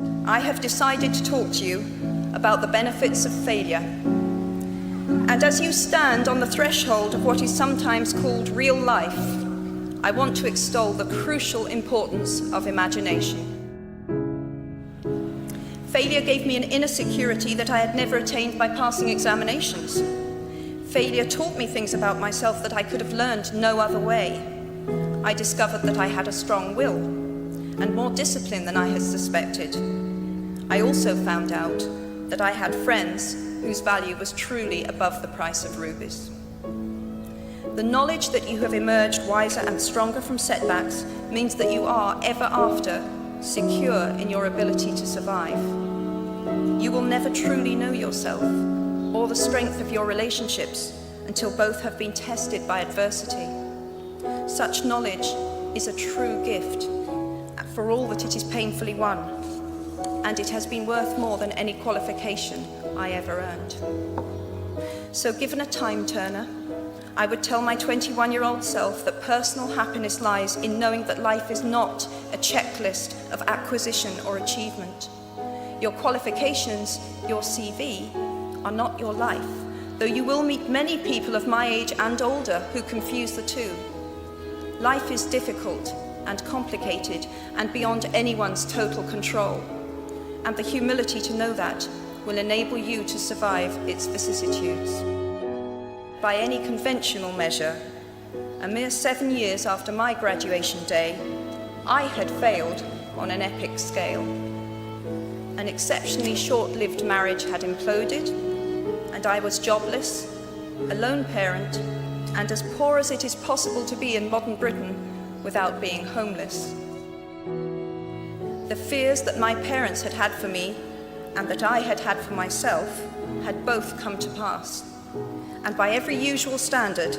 I have decided to talk to you about the benefits of failure. And as you stand on the threshold of what is sometimes called real life, I want to extol the crucial importance of imagination. Failure gave me an inner security that I had never attained by passing examinations. Failure taught me things about myself that I could have learned no other way. I discovered that I had a strong will and more discipline than I had suspected. I also found out that I had friends whose value was truly above the price of rubies. The knowledge that you have emerged wiser and stronger from setbacks means that you are, ever after, secure in your ability to survive. You will never truly know yourself or the strength of your relationships until both have been tested by adversity. Such knowledge is a true gift for all that it is painfully won, and it has been worth more than any qualification I ever earned. So given a time turner, I would tell my 21-year-old self that personal happiness lies in knowing that life is not a checklist of acquisition or achievement. Your qualifications, your CV, are not your life, though you will meet many people of my age and older who confuse the two. Life is difficult and complicated and beyond anyone's total control, and the humility to know that will enable you to survive its vicissitudes. By any conventional measure, a mere 7 years after my graduation day, I had failed on an epic scale. An exceptionally short-lived marriage had imploded, and I was jobless, a lone parent, and as poor as it is possible to be in modern Britain without being homeless. The fears that my parents had had for me and that I had had for myself had both come to pass. And by every usual standard,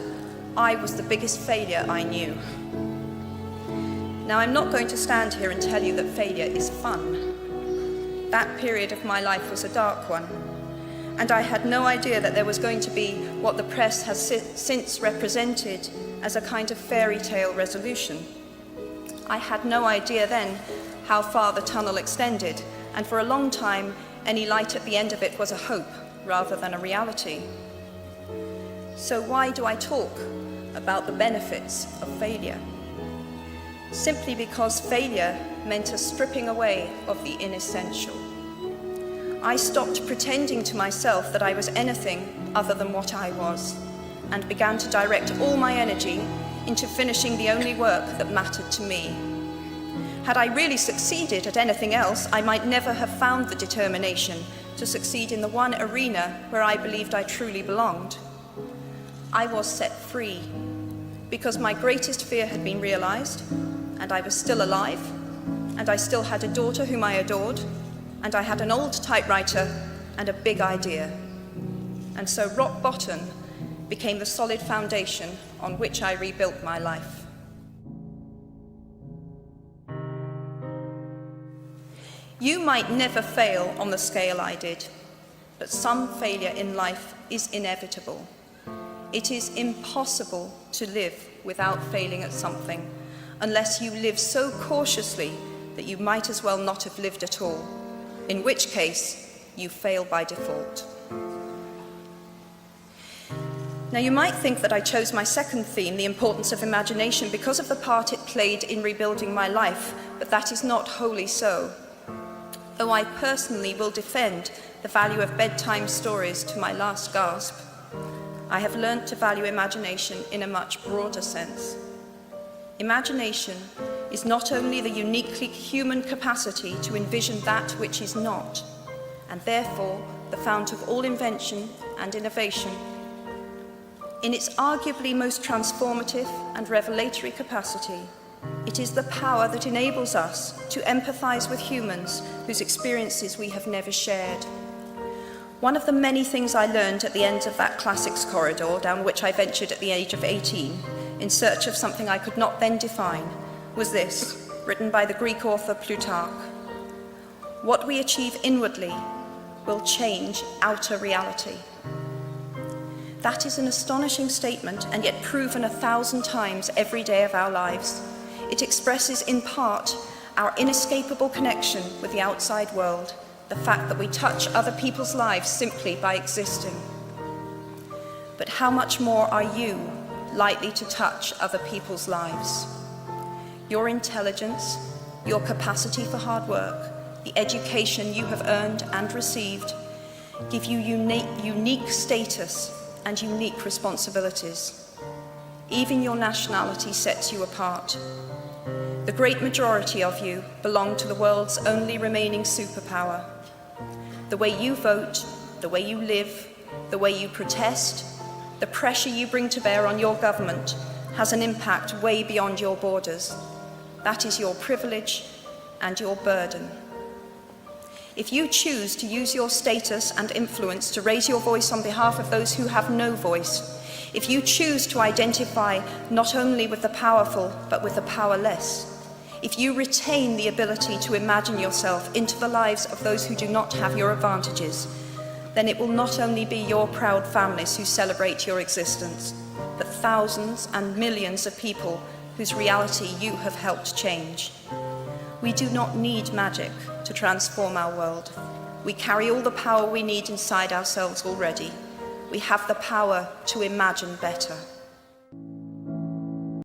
I was the biggest failure I knew. Now, I'm not going to stand here and tell you that failure is fun. That period of my life was a dark one, and I had no idea that there was going to be what the press has since represented as a kind of fairy tale resolution. I had no idea then how far the tunnel extended, and for a long time, any light at the end of it was a hope rather than a reality. So why do I talk about the benefits of failure? Simply because failure meant a stripping away of the inessential. I stopped pretending to myself that I was anything other than what I was, and began to direct all my energy into finishing the only work that mattered to me. Had I really succeeded at anything else, I might never have found the determination to succeed in the one arena where I believed I truly belonged. I was set free because my greatest fear had been realized, and I was still alive, and I still had a daughter whom I adored, and I had an old typewriter and a big idea. And so rock bottom became the solid foundation on which I rebuilt my life. You might never fail on the scale I did, but some failure in life is inevitable. It is impossible to live without failing at something, unless you live so cautiously that you might as well not have lived at all, in which case you fail by default. Now, you might think that I chose my second theme, the importance of imagination, because of the part it played in rebuilding my life, but that is not wholly so. Though I personally will defend the value of bedtime stories to my last gasp, I have learnt to value imagination in a much broader sense. Imagination is not only the uniquely human capacity to envision that which is not, and therefore the fount of all invention and innovation. In its arguably most transformative and revelatory capacity, it is the power that enables us to empathize with humans whose experiences we have never shared. One of the many things I learned at the end of that classics corridor down which I ventured at the age of 18 in search of something I could not then define was this, written by the Greek author Plutarch. What we achieve inwardly will change outer reality. That is an astonishing statement, and yet proven 1,000 times every day of our lives. It expresses in part our inescapable connection with the outside world, the fact that we touch other people's lives simply by existing. But how much more are you likely to touch other people's lives? Your intelligence, your capacity for hard work, the education you have earned and received, give you unique status and unique responsibilities. Even your nationality sets you apart. The great majority of you belong to the world's only remaining superpower. The way you vote, the way you live, the way you protest, the pressure you bring to bear on your government has an impact way beyond your borders. That is your privilege and your burden. If you choose to use your status and influence to raise your voice on behalf of those who have no voice, if you choose to identify not only with the powerful but with the powerless, if you retain the ability to imagine yourself into the lives of those who do not have your advantages, then it will not only be your proud families who celebrate your existence, but thousands and millions of people whose reality you have helped change. We do not need magic to transform our world. We carry all the power we need inside ourselves already. We have the power to imagine better.